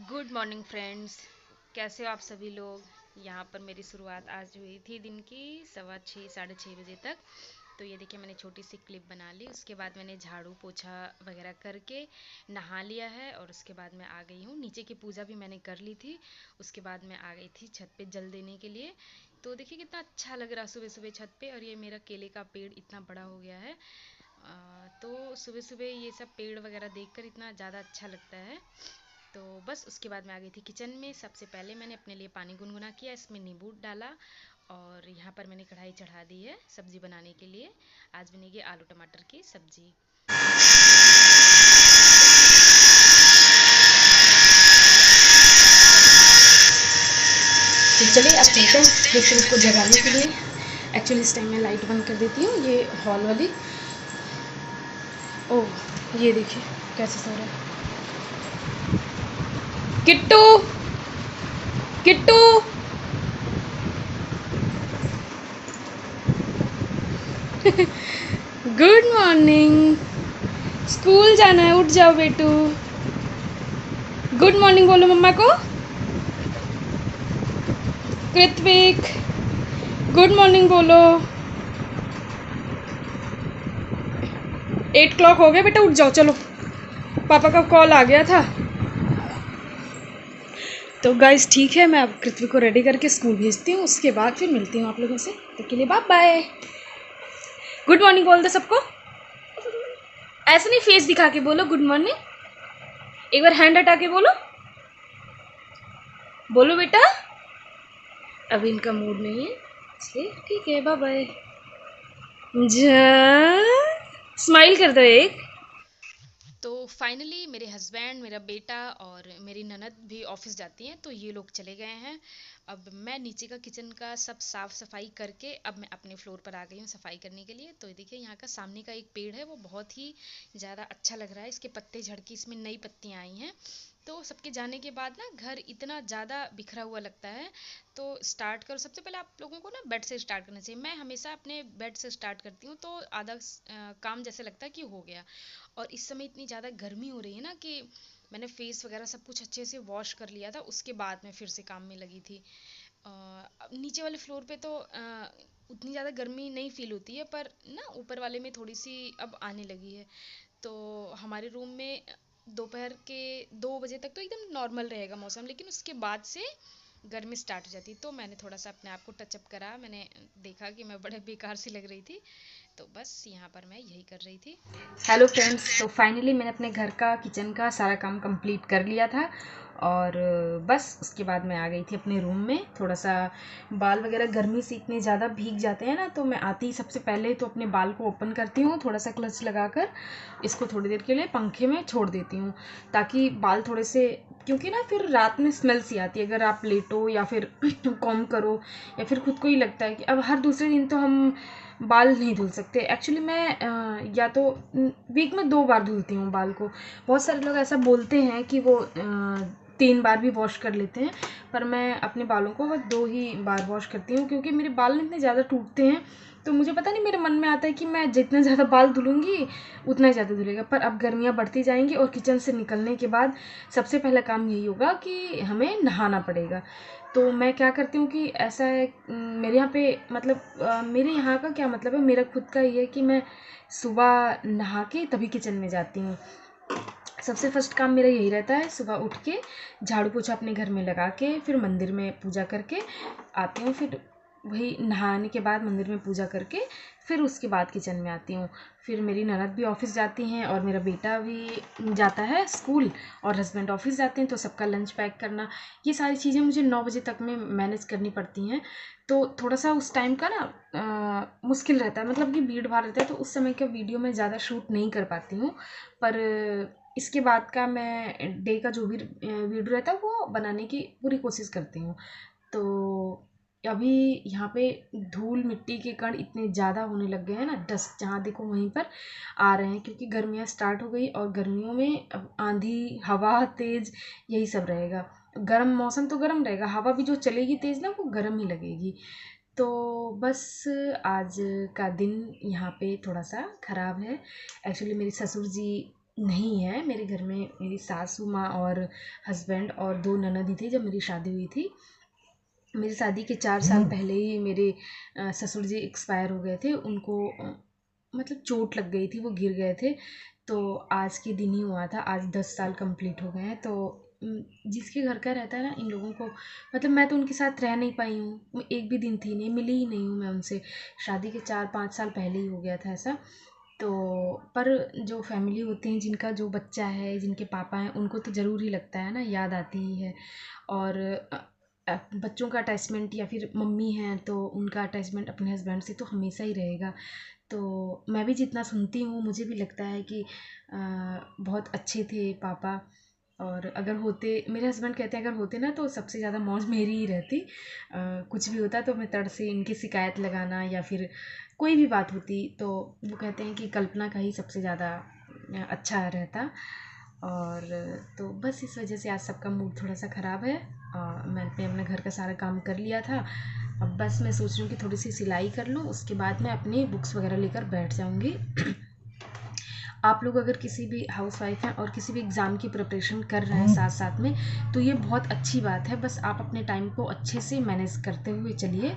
Good morning friends. कैसे हो आप सभी लोग। यहाँ पर मेरी शुरुआत आज हुई थी दिन की 6:15 6:30 बजे तक। तो ये देखिए मैंने छोटी सी क्लिप बना ली। उसके बाद मैंने झाड़ू पोछा वगैरह करके नहा लिया है और उसके बाद मैं आ गई हूँ। नीचे की पूजा भी मैंने कर ली थी। उसके बाद मैं आ गई थी छत पे जल देने के लिए। तो देखिए कितना अच्छा लग रहा सुबह सुबह छत पे। और ये मेरा केले का पेड़ इतना बड़ा हो गया है। तो सुबह सुबह ये सब पेड़ वगैरह देखकर इतना ज़्यादा अच्छा लगता है। तो बस उसके बाद मैं आ गई थी किचन में। सबसे पहले मैंने अपने लिए पानी गुनगुना किया, इसमें नींबू डाला और यहाँ पर मैंने कढ़ाई चढ़ा दी है सब्जी बनाने के लिए। आज बनेगी आलू टमाटर की सब्जी। तो चलिए अब चलते हैं फिर उसको जगाने के लिए। एक्चुअली इस टाइम मैं लाइट बंद कर देती हूँ, ये हॉल वाली। ओह ये देखिए कैसे सो रहा है। Kittu Kittu good morning. School जाना है, उठ जाओ बेटू। गुड मॉर्निंग बोलो मम्मा को। कृत्विक गुड मॉर्निंग बोलो। 8 o'clock हो गया बेटा, उठ जाओ चलो, पापा का कॉल आ गया था। तो गाइस ठीक है, मैं अब कृत्विक को रेडी करके स्कूल भेजती हूँ। उसके बाद फिर मिलती हूँ आप लोगों से। तो के लिए बाय बाय। गुड मॉर्निंग बोल दो सबको। ऐसे नहीं, फेस दिखा के बोलो गुड मॉर्निंग। एक बार हैंड हटा के बोलो। बोलो बेटा। अभी इनका मूड नहीं है इसलिए ठीक है, बाय बाय। स्माइल कर दो एक। तो फाइनली मेरे हस्बैंड, मेरा बेटा और मेरी ननद भी ऑफिस जाती हैं, तो ये लोग चले गए हैं। अब मैं नीचे का किचन का सब साफ सफाई करके अब मैं अपने फ्लोर पर आ गई हूँ सफाई करने के लिए। तो देखिए यहाँ का सामने का एक पेड़ है, वो बहुत ही ज़्यादा अच्छा लग रहा है। इसके पत्ते झड़ के इसमें नई पत्तियाँ आई हैं। तो सबके जाने के बाद ना घर इतना ज़्यादा बिखरा हुआ लगता है। तो स्टार्ट करो, सबसे पहले आप लोगों को ना बेड से स्टार्ट करना चाहिए। मैं हमेशा अपने बेड से स्टार्ट करती हूँ, तो आधा काम जैसे लगता है कि हो गया। और इस समय इतनी ज़्यादा गर्मी हो रही है ना कि मैंने फेस वगैरह सब कुछ अच्छे से वॉश कर लिया था। उसके बाद मैं फिर से काम में लगी थी। अब नीचे वाले फ्लोर पे तो उतनी ज़्यादा गर्मी नहीं फील होती है, पर ना ऊपर वाले में थोड़ी सी अब आने लगी है। तो हमारे रूम में दोपहर के 2 बजे तक तो एकदम नॉर्मल रहेगा मौसम, लेकिन उसके बाद से गर्मी स्टार्ट हो जाती। तो मैंने थोड़ा सा अपने आप को टचअप करा। मैंने देखा कि मैं बड़े बेकार सी लग रही थी, तो बस यहाँ पर मैं यही कर रही थी। हेलो फ्रेंड्स, तो फाइनली मैंने अपने घर का किचन का सारा काम कंप्लीट कर लिया था। और बस उसके बाद मैं आ गई थी अपने रूम में। थोड़ा सा बाल वगैरह गर्मी से इतने ज़्यादा भीग जाते हैं ना, तो मैं आती ही सबसे पहले तो अपने बाल को ओपन करती हूँ। थोड़ा सा क्लच लगाकर इसको थोड़ी देर के लिए पंखे में छोड़ देती हूँ, ताकि बाल थोड़े से, क्योंकि ना फिर रात में स्मेल सी आती है अगर आप लेटो या फिर कॉम करो, या फिर खुद को ही लगता है कि अब हर दूसरे दिन तो हम बाल नहीं धुल सकते। एक्चुअली मैं या तो वीक में 2 बार धुलती हूँ बाल को। बहुत सारे लोग ऐसा बोलते हैं कि वो 3 बार भी वॉश कर लेते हैं, पर मैं अपने बालों को बस 2 ही बार वॉश करती हूँ, क्योंकि मेरे बाल इतने ज़्यादा टूटते हैं। तो मुझे पता नहीं, मेरे मन में आता है कि मैं जितना ज़्यादा बाल धुलूँगी उतना ही ज़्यादा धुलेगा। पर अब गर्मियाँ बढ़ती जाएंगी और किचन से निकलने के बाद सबसे पहला काम यही होगा कि हमें नहाना पड़ेगा। तो मैं क्या करती हूँ कि ऐसा है, मेरे यहाँ पे मतलब मेरे यहाँ का क्या मतलब है, मेरा खुद का ये है कि मैं सुबह नहा के तभी किचन में जाती हूँ। सबसे फर्स्ट काम मेरा यही रहता है, सुबह उठ के झाड़ू पोछा अपने घर में लगा के फिर मंदिर में पूजा करके आती हूँ। फिर वही नहाने के बाद मंदिर में पूजा करके फिर उसके बाद किचन में आती हूँ। फिर मेरी ननद भी ऑफिस जाती हैं और मेरा बेटा भी जाता है स्कूल, और हस्बैंड ऑफिस जाते हैं, तो सबका लंच पैक करना, ये सारी चीज़ें मुझे 9 बजे तक में मैनेज करनी पड़ती हैं। तो थोड़ा सा उस टाइम का ना मुश्किल रहता है, मतलब कि भीड़ भाड़ रहता है, तो उस समय का वीडियो मैं ज़्यादा शूट नहीं कर पाती हूँ। पर इसके बाद का मैं डे का जो भी वीडियो रहता है वो बनाने की पूरी कोशिश करती हूँ। तो अभी यहाँ पे धूल मिट्टी के कण इतने ज़्यादा होने लग गए हैं ना, डस्ट जहाँ देखो वहीं पर आ रहे हैं, क्योंकि गर्मियाँ स्टार्ट हो गई और गर्मियों में अब आंधी हवा तेज़ यही सब रहेगा। गर्म मौसम तो गर्म रहेगा, हवा भी जो चलेगी तेज़ ना वो गर्म ही लगेगी। तो बस आज का दिन यहाँ पे थोड़ा सा ख़राब है। एक्चुअली मेरे ससुर जी नहीं है। मेरे घर में मेरी सासू माँ और हस्बैंड और 2 ननद ही थे जब मेरी शादी हुई थी। मेरी शादी के 4 साल पहले ही मेरे ससुर जी एक्सपायर हो गए थे। उनको मतलब चोट लग गई थी, वो गिर गए थे। तो आज के दिन ही हुआ था, आज 10 साल कंप्लीट हो गए हैं। तो जिसके घर का रहता है ना, इन लोगों को मतलब मैं तो उनके साथ रह नहीं पाई हूँ, मैं एक भी दिन थी नहीं, मिली ही नहीं हूँ मैं उनसे। शादी के 4-5 साल पहले ही हो गया था ऐसा। तो पर जो फैमिली होते हैं, जिनका जो बच्चा है, जिनके पापा हैं, उनको तो ज़रूर ही लगता है ना, याद आती ही है। और बच्चों का अटैचमेंट या फिर मम्मी हैं तो उनका अटैचमेंट अपने हस्बैंड से तो हमेशा ही रहेगा। तो मैं भी जितना सुनती हूँ मुझे भी लगता है कि बहुत अच्छे थे पापा। और अगर होते, मेरे हस्बैंड कहते हैं अगर होते ना तो सबसे ज़्यादा मौज मेरी ही रहती। कुछ भी होता तो मैं तड़ से इनकी शिकायत लगाना या फिर कोई भी बात होती तो वो कहते हैं कि कल्पना का ही सबसे ज़्यादा अच्छा रहता। और तो बस इस वजह से आज सबका मूड थोड़ा सा ख़राब है। मैंने अपने घर का सारा काम कर लिया था। अब बस मैं सोच रही हूँ कि थोड़ी सी सिलाई कर लूँ, उसके बाद मैं अपनी बुक्स वगैरह लेकर बैठ जाऊँगी। आप लोग अगर किसी भी हाउसवाइफ हैं और किसी भी एग्ज़ाम की प्रिपरेशन कर रहे हैं साथ साथ में, तो ये बहुत अच्छी बात है। बस आप अपने टाइम को अच्छे से मैनेज करते हुए चलिए,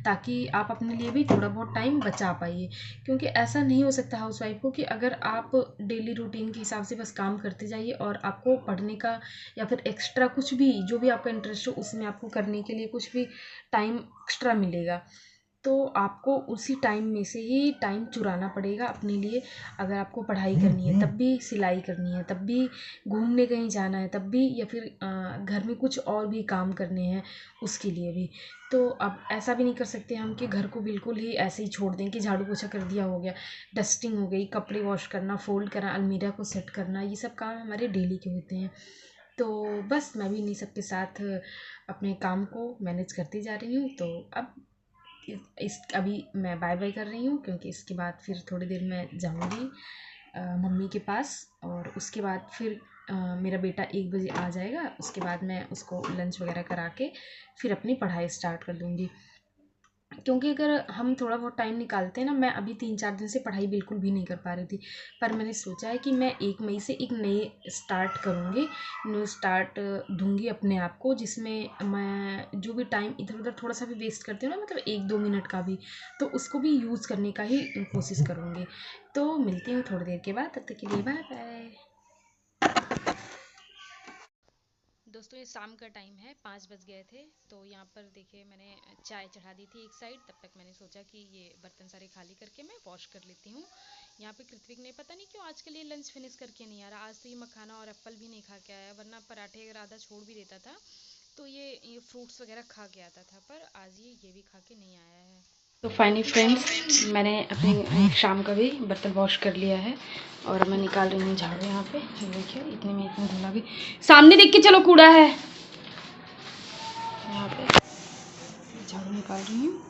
ताकि आप अपने लिए भी थोड़ा बहुत टाइम बचा पाइए। क्योंकि ऐसा नहीं हो सकता हाउसवाइफ को कि अगर आप डेली रूटीन के हिसाब से बस काम करते जाइए और आपको पढ़ने का या फिर एक्स्ट्रा कुछ भी जो भी आपका इंटरेस्ट हो उसमें आपको करने के लिए कुछ भी टाइम एक्स्ट्रा मिलेगा, तो आपको उसी टाइम में से ही टाइम चुराना पड़ेगा अपने लिए। अगर आपको पढ़ाई करनी है तब भी, सिलाई करनी है तब भी, घूमने कहीं जाना है तब भी, या फिर घर में कुछ और भी काम करने हैं उसके लिए भी। तो अब ऐसा भी नहीं कर सकते हम कि घर को बिल्कुल ही ऐसे ही छोड़ दें कि झाड़ू पोछा कर दिया हो गया, डस्टिंग हो गई, कपड़े वॉश करना, फोल्ड करना, अलमीरा को सेट करना, ये सब काम हमारे डेली के होते हैं। तो बस मैं भी इन्हीं सब के साथ अपने काम को मैनेज करती जा रही हूँ। तो अब इस अभी मैं बाय बाय कर रही हूँ, क्योंकि इसके बाद फिर थोड़ी देर मैं जाऊँगी मम्मी के पास। और उसके बाद फिर मेरा बेटा 1 बजे आ जाएगा, उसके बाद मैं उसको लंच वगैरह करा के फिर अपनी पढ़ाई स्टार्ट कर दूँगी। क्योंकि अगर हम थोड़ा बहुत टाइम निकालते हैं ना, मैं अभी 3-4 दिन से पढ़ाई बिल्कुल भी नहीं कर पा रही थी, पर मैंने सोचा है कि मैं 1 मई से एक नए स्टार्ट करूँगी, न्यू स्टार्ट दूँगी अपने आप को, जिसमें मैं जो भी टाइम इधर उधर थोड़ा सा भी वेस्ट करती हूँ ना, मतलब 1-2 मिनट का भी, तो उसको भी यूज़ करने का ही कोशिश करूँगी। तो मिलती हूँ थोड़ी देर के बाद, तब तक के लिए बाय बाय। दोस्तों ये शाम का टाइम है, 5 बज गए थे। तो यहाँ पर देखिए मैंने चाय चढ़ा दी थी एक साइड, तब तक मैंने सोचा कि ये बर्तन सारे खाली करके मैं वॉश कर लेती हूँ। यहाँ पे कृत्विक ने पता नहीं क्यों आज के लिए लंच फिनिश करके नहीं आ रहा। आज तो ये मखाना और एप्पल भी नहीं खा के आया, वरना पराठे अगर आधा छोड़ भी देता था तो ये फ्रूट्स वगैरह खा के आता था, पर आज ये भी खा के नहीं आया है। तो फाइनली फ्रेंड्स, मैंने अपने शाम का भी बर्तन वॉश कर लिया है और अब मैं निकाल रही हूँ झाड़ू। यहाँ पे देखिए इतने में इतना धुला भी, सामने देख के चलो, कूड़ा है। यहाँ पे झाड़ू निकाल रही हूँ।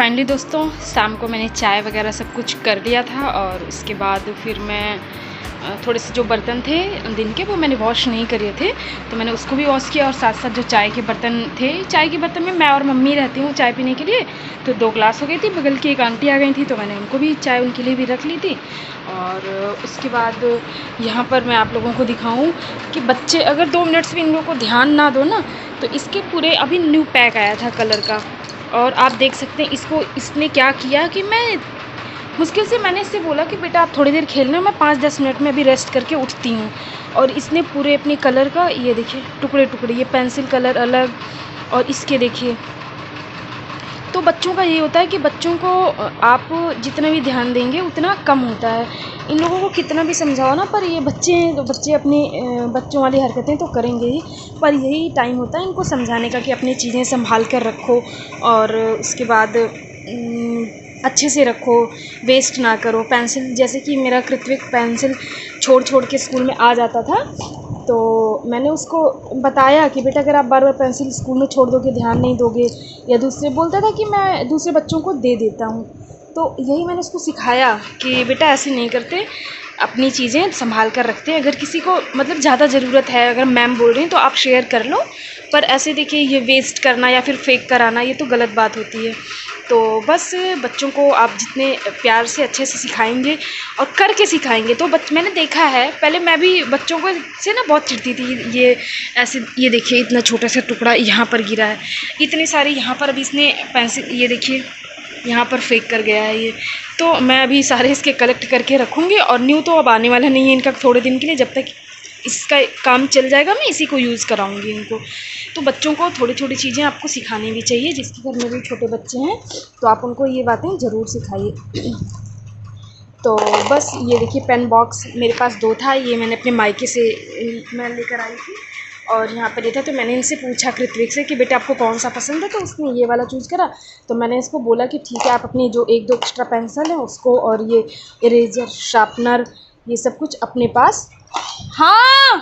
फाइनली दोस्तों शाम को मैंने चाय वगैरह सब कुछ कर लिया था और उसके बाद फिर मैं थोड़े से जो बर्तन थे दिन के वो मैंने वॉश नहीं करे थे, तो मैंने उसको भी वॉश किया। और साथ साथ जो चाय के बर्तन थे, चाय के बर्तन में मैं और मम्मी रहती हूँ चाय पीने के लिए, तो 2 ग्लास हो गई थी। बगल की एक आंटी आ गई थी तो मैंने उनको भी चाय उनके लिए भी रख ली थी। और उसके बाद यहाँ पर मैं आप लोगों को दिखाऊँ कि बच्चे अगर 2 मिनट्स भी इन लोगों को ध्यान ना दो ना, तो इसके पूरे अभी न्यू पैक आया था कलर का, और आप देख सकते हैं इसको इसने क्या किया कि मैं मुश्किल से मैंने इससे बोला कि बेटा आप थोड़ी देर खेलना, मैं 5-10 मिनट में अभी रेस्ट करके उठती हूँ। और इसने पूरे अपने कलर का ये देखिए टुकड़े टुकड़े, ये पेंसिल कलर अलग और इसके देखिए। तो बच्चों का ये होता है कि बच्चों को आप जितना भी ध्यान देंगे उतना कम होता है। इन लोगों को कितना भी समझाओ ना, पर ये बच्चे हैं तो बच्चे अपनी बच्चों वाली हरकतें तो करेंगे ही, पर यही टाइम होता है इनको समझाने का कि अपनी चीज़ें संभाल कर रखो और उसके बाद अच्छे से रखो, वेस्ट ना करो। पेंसिल जैसे कि मेरा कृत्विक पेंसिल छोड़ छोड़ के स्कूल में आ जाता था, तो मैंने उसको बताया कि बेटा अगर आप बार बार पेंसिल स्कूल में छोड़ दोगे, ध्यान नहीं दोगे, या दूसरे बोलता था कि मैं दूसरे बच्चों को दे देता हूँ, तो यही मैंने उसको सिखाया कि बेटा ऐसे नहीं करते, अपनी चीज़ें संभाल कर रखते हैं। अगर किसी को मतलब ज़्यादा ज़रूरत है, अगर मैम बोल रही हैं तो आप शेयर कर लो, पर ऐसे देखिए ये वेस्ट करना या फिर फेंक कर आना ये तो गलत बात होती है। तो बस बच्चों को आप जितने प्यार से अच्छे से सिखाएंगे और करके सिखाएंगे तो मैंने देखा है, पहले मैं भी बच्चों को से ना बहुत चिढ़ती थी। ये ऐसे ये देखिए इतना छोटा सा टुकड़ा यहाँ पर गिरा है, इतने सारे यहाँ पर अभी इसने पेंसिल ये देखिए यहाँ पर फेंक कर गया है ये, तो मैं अभी सारे इसके कलेक्ट करके रखूँगी। और न्यू तो अब आने वाला नहीं है इनका थोड़े दिन के लिए, जब तक इसका काम चल जाएगा मैं इसी को यूज़ कराऊंगी इनको। तो बच्चों को थोड़ी थोड़ी चीज़ें आपको सिखानी भी चाहिए, जिसके घर में भी छोटे बच्चे हैं तो आप उनको ये बातें ज़रूर सिखाइए। तो बस ये देखिए पेन बॉक्स मेरे पास 2 था, ये मैंने अपने मायके से मैं लेकर आई थी और यहाँ पर ये था। तो मैंने इनसे पूछा कृत्विक से कि बेटा आपको कौन सा पसंद है, तो उसने ये वाला चूज़ करा। तो मैंने इसको बोला कि ठीक है आप अपनी जो 1-2 एक्स्ट्रा पेंसिल हैं उसको और ये इरेजर शार्पनर ये सब कुछ अपने पास। हाँ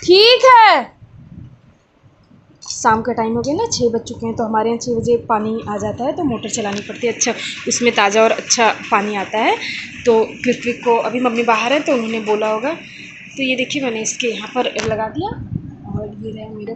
ठीक है। शाम का टाइम हो गया ना, 6 बज चुके हैं, तो हमारे यहाँ 6 बजे पानी आ जाता है तो मोटर चलानी पड़ती है। अच्छा उसमें ताज़ा और अच्छा पानी आता है। तो कृत्विक को अभी मम्मी बाहर है तो उन्होंने बोला होगा, तो ये देखिए मैंने इसके यहाँ पर लगा दिया और ये रहा मेरा।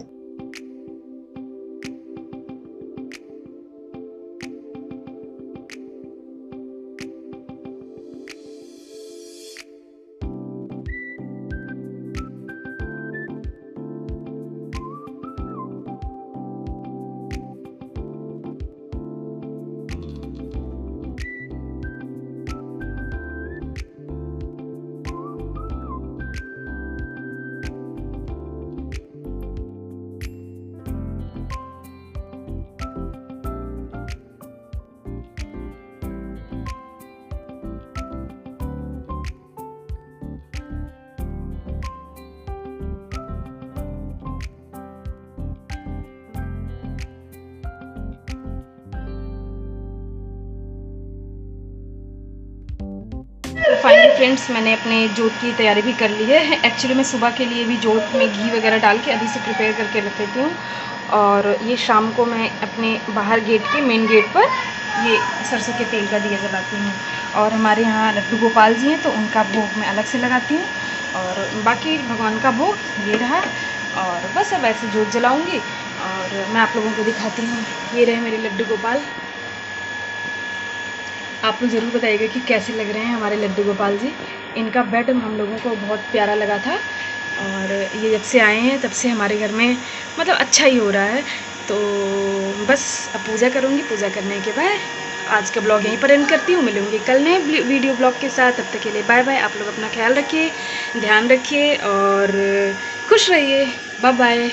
तो फाइनली फ्रेंड्स मैंने अपने जोत की तैयारी भी कर ली है। एक्चुअली मैं सुबह के लिए भी जोत में घी वगैरह डाल के अभी से प्रिपेयर करके रख लेती हूँ, और ये शाम को मैं अपने बाहर गेट के मेन गेट पर ये सरसों के तेल का दिया जलाती हूँ। और हमारे यहाँ लड्डू गोपाल जी हैं तो उनका भोग मैं अलग से लगाती हूँ, और बाकी भगवान का भोग ये रहा। और बस अब ऐसे जोत जलाऊँगी और मैं आप लोगों को दिखाती हूँ। ये रहे मेरे लड्डू गोपाल। आप लोग ज़रूर बताइएगा कि कैसे लग रहे हैं हमारे लड्डू गोपाल जी। इनका बेड हम लोगों को बहुत प्यारा लगा था, और ये जब से आए हैं तब से हमारे घर में मतलब अच्छा ही हो रहा है। तो बस अब पूजा करूँगी, पूजा करने के बाद आज का ब्लॉग यहीं पर एंड करती हूँ। मिलूँगी कल नए वीडियो ब्लॉग के साथ, तब तक के लिए बाय बाय। आप लोग अपना ख्याल रखिए, ध्यान रखिए और खुश रहिए। Bye bye.